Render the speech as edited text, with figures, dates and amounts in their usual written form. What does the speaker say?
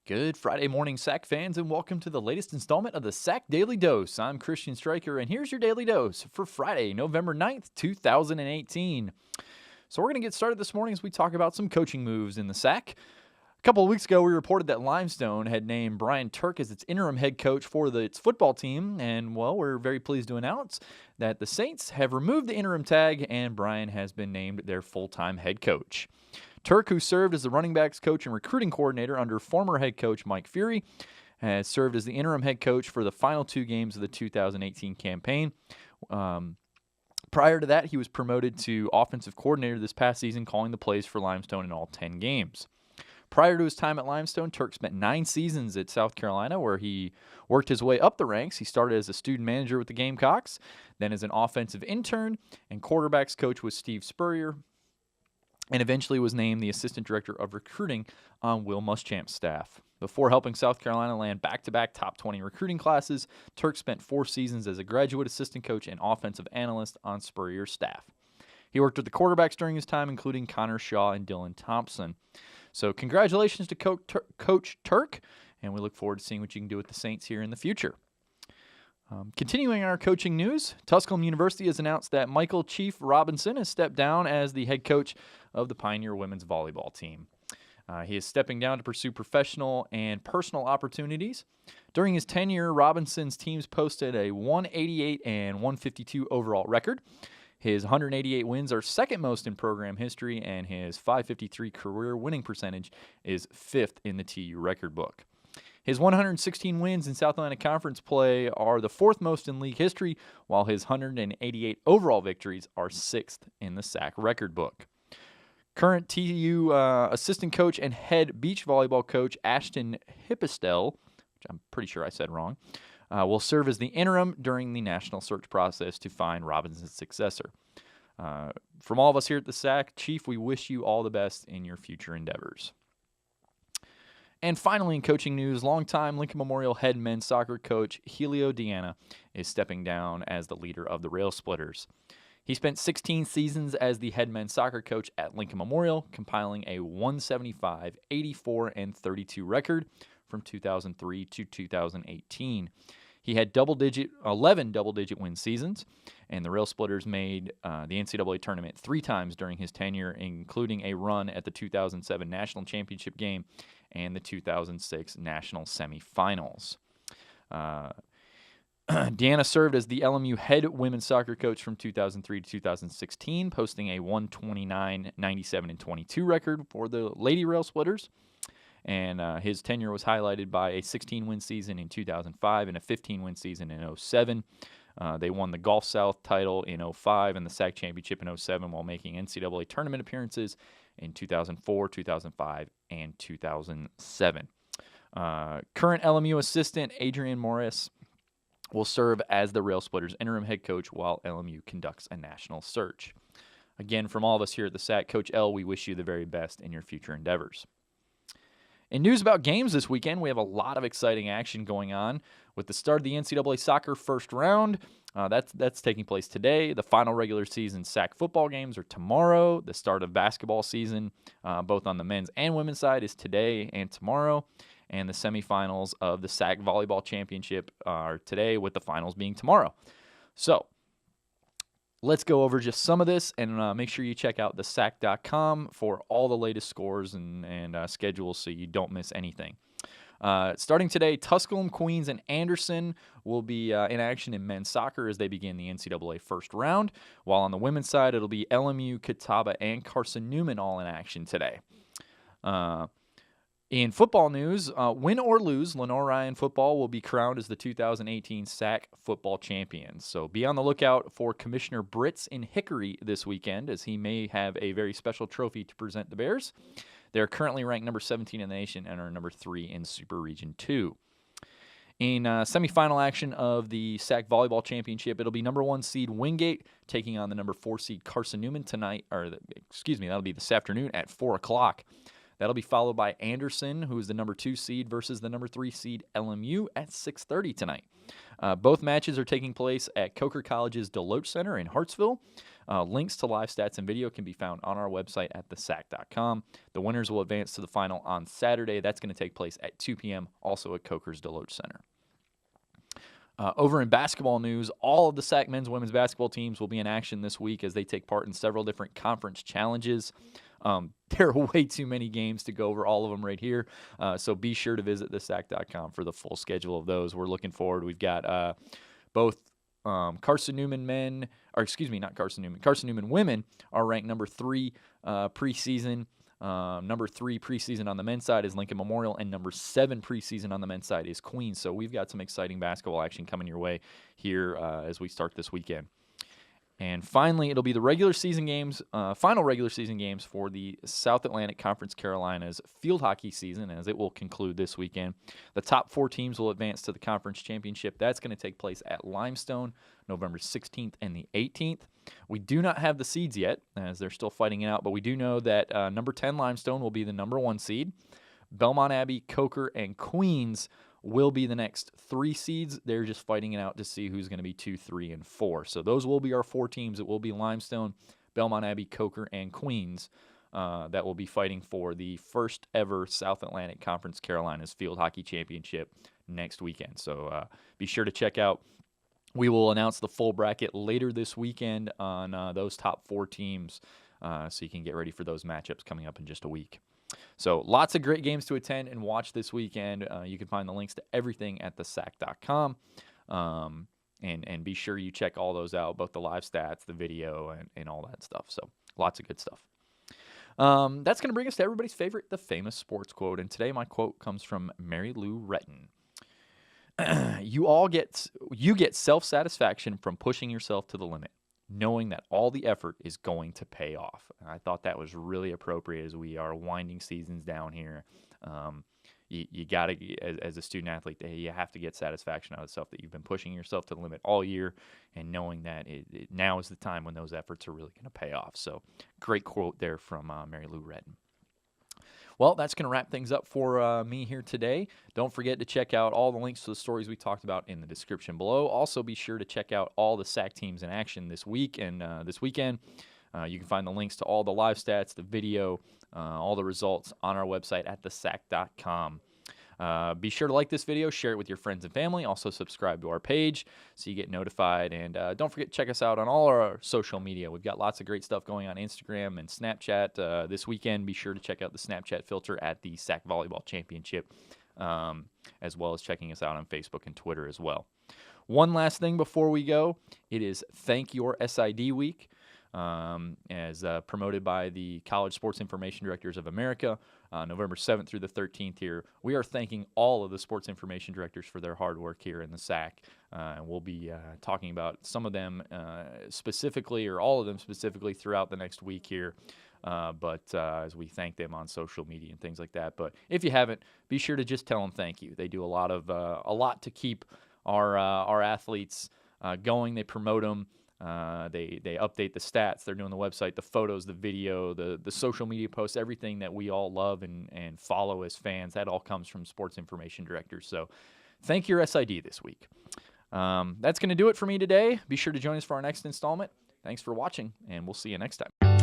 Good Friday morning, SAC fans, and welcome to the latest installment of the SAC Daily Dose. I'm Christian Stryker, and here's your Daily Dose for Friday, November 9th, 2018. So we're going to get started this morning as we talk about some coaching moves in the SAC. A couple of weeks ago, we reported that Limestone had named Brian Turk as its interim head coach for its football team, and, well, we're very pleased to announce that the Saints have removed the interim tag, and Brian has been named their full-time head coach. Turk, who served as the running backs coach and recruiting coordinator under former head coach Mike Fury, has served as the interim head coach for the final two games of the 2018 campaign. Prior to that, he was promoted to offensive coordinator this past season, calling the plays for Limestone in all 10 games. Prior to his time at Limestone, Turk spent 9 seasons at South Carolina, where he worked his way up the ranks. He started as a student manager with the Gamecocks, then as an offensive intern and quarterbacks coach with Steve Spurrier, and eventually was named the assistant director of recruiting on Will Muschamp's staff. Before helping South Carolina land back-to-back top 20 recruiting classes, Turk spent 4 seasons as a graduate assistant coach and offensive analyst on Spurrier's staff. He worked with the quarterbacks during his time, including Connor Shaw and Dylan Thompson. So congratulations to Coach Turk, and we look forward to seeing what you can do with the Saints here in the future. Continuing our coaching news, Tusculum University has announced that Michael Chief Robinson has stepped down as the head coach of the Pioneer women's volleyball team. He is stepping down to pursue professional and personal opportunities. During his tenure, Robinson's teams posted a 188 and 152 overall record. His 188 wins are second most in program history, and his 553 career winning percentage is 5th in the TU record book. His 116 wins in South Atlantic Conference play are the 4th most in league history, while his 188 overall victories are 6th in the SAC record book. Current TU assistant coach and head beach volleyball coach Ashton Hippistel, which I'm pretty sure I said wrong, will serve as the interim during the national search process to find Robinson's successor. From all of us here at the SAC, Chief, we wish you all the best in your future endeavors. And finally, in coaching news, longtime Lincoln Memorial head men's soccer coach Helio Diana is stepping down as the leader of the Rail Splitters. He spent 16 seasons as the head men's soccer coach at Lincoln Memorial, compiling a 175, 84, and 32 record from 2003 to 2018. He had 11 double-digit win seasons, and the Rail Splitters made the NCAA tournament 3 times during his tenure, including a run at the 2007 National Championship game and the 2006 National Semifinals. Deanna served as the LMU head women's soccer coach from 2003 to 2016, posting a 129, 97, and 22 record for the Lady Rail Splitters. And his tenure was highlighted by a 16-win season in 2005 and a 15-win season in 2007. They won the Gulf South title in 2005 and the SAC championship in 2007 while making NCAA tournament appearances in 2004, 2005, and 2007. Current LMU assistant Adrian Morris will serve as the Rail Splitters interim head coach while LMU conducts a national search. Again, from all of us here at the SAC, Coach L, we wish you the very best in your future endeavors. In news about games this weekend, we have a lot of exciting action going on with the start of the NCAA soccer first round. That's taking place today. The final regular season SAC football games are tomorrow. The start of basketball season, both on the men's and women's side, is today and tomorrow. And the semifinals of the SAC volleyball championship are today, with the finals being tomorrow. So let's go over just some of this, and make sure you check out thesac.com for all the latest scores and schedules so you don't miss anything. Starting today, Tusculum, Queens, and Anderson will be in action in men's soccer as they begin the NCAA first round, while on the women's side, it'll be LMU, Catawba, and Carson Newman all in action today. In football news, win or lose, Lenore Ryan football will be crowned as the 2018 SAC football champions. So be on the lookout for Commissioner Britz in Hickory this weekend, as he may have a very special trophy to present the Bears. They're currently ranked number 17 in the nation and are number 3 in Super Region 2. In semifinal action of the SAC volleyball championship, it'll be number 1 seed Wingate taking on the number 4 seed Carson Newman tonight, that'll be this afternoon at 4 o'clock. That'll be followed by Anderson, who is the number 2 seed, versus the number 3 seed LMU at 6:30 tonight. Both matches are taking place at Coker College's Deloach Center in Hartsville. Links to live stats and video can be found on our website at thesac.com. The winners will advance to the final on Saturday. That's going to take place at 2 p.m., also at Coker's Deloach Center. Over in basketball news, all of the SAC men's and women's basketball teams will be in action this week as they take part in several different conference challenges. There are way too many games to go over all of them right here, so be sure to visit thesac.com for the full schedule of those. We're looking forward. We've got both Carson Newman men, or excuse me, not Carson Newman. Carson Newman women are ranked number 3 preseason. Number 3 preseason on the men's side is Lincoln Memorial, and number 7 preseason on the men's side is Queens. So we've got some exciting basketball action coming your way here as we start this weekend. And finally, it'll be the regular season games, final regular season games for the South Atlantic Conference Carolinas field hockey season, as it will conclude this weekend. The top 4 teams will advance to the conference championship. That's going to take place at Limestone, November 16th and the 18th. We do not have the seeds yet, as they're still fighting it out, but we do know that number 10 Limestone will be the number 1 seed. Belmont Abbey, Coker, and Queens will be the next 3 seeds. They're just fighting it out to see who's going to be 2, 3, and 4. So those will be our 4 teams. It will be Limestone, Belmont Abbey, Coker, and Queens that will be fighting for the first ever South Atlantic Conference Carolinas Field Hockey Championship next weekend. So be sure to check out. We will announce the full bracket later this weekend on those top 4 teams, so you can get ready for those matchups coming up in just a week. So lots of great games to attend and watch this weekend. You can find the links to everything at thesac.com. And be sure you check all those out, both the live stats, the video, and all that stuff. So lots of good stuff. That's going to bring us to everybody's favorite, the famous sports quote. And today my quote comes from Mary Lou Retton. You get self-satisfaction from pushing yourself to the limit, knowing that all the effort is going to pay off. And I thought that was really appropriate as we are winding seasons down here. You got to, as a student athlete, you have to get satisfaction out of stuff that you've been pushing yourself to the limit all year, and knowing that now is the time when those efforts are really going to pay off. So great quote there from Mary Lou Retton. Well, that's going to wrap things up for me here today. Don't forget to check out all the links to the stories we talked about in the description below. Also, be sure to check out all the SAC teams in action this week and this weekend. You can find the links to all the live stats, the video, all the results on our website at thesac.com. Be sure to like this video, share it with your friends and family. Also, subscribe to our page so you get notified. And don't forget to check us out on all our social media. We've got lots of great stuff going on Instagram and Snapchat. This weekend, be sure to check out the Snapchat filter at the SAC Volleyball Championship, as well as checking us out on Facebook and Twitter as well. One last thing before we go. It is Thank Your SID Week. As promoted by the College Sports Information Directors of America, November 7th through the 13th here. We are thanking all of the sports information directors for their hard work here in the SAC, and we'll be talking about some of them specifically, or all of them specifically, throughout the next week here. But as we thank them on social media and things like that. But if you haven't, be sure to just tell them thank you. They do a lot to keep our athletes going. They promote them. They update the stats. They're doing the website, the photos, the video, the social media posts, everything that we all love and follow as fans. That all comes from sports information directors. So thank your SID this week. That's going to do it for me today. Be sure to join us for our next installment. Thanks for watching, and we'll see you next time.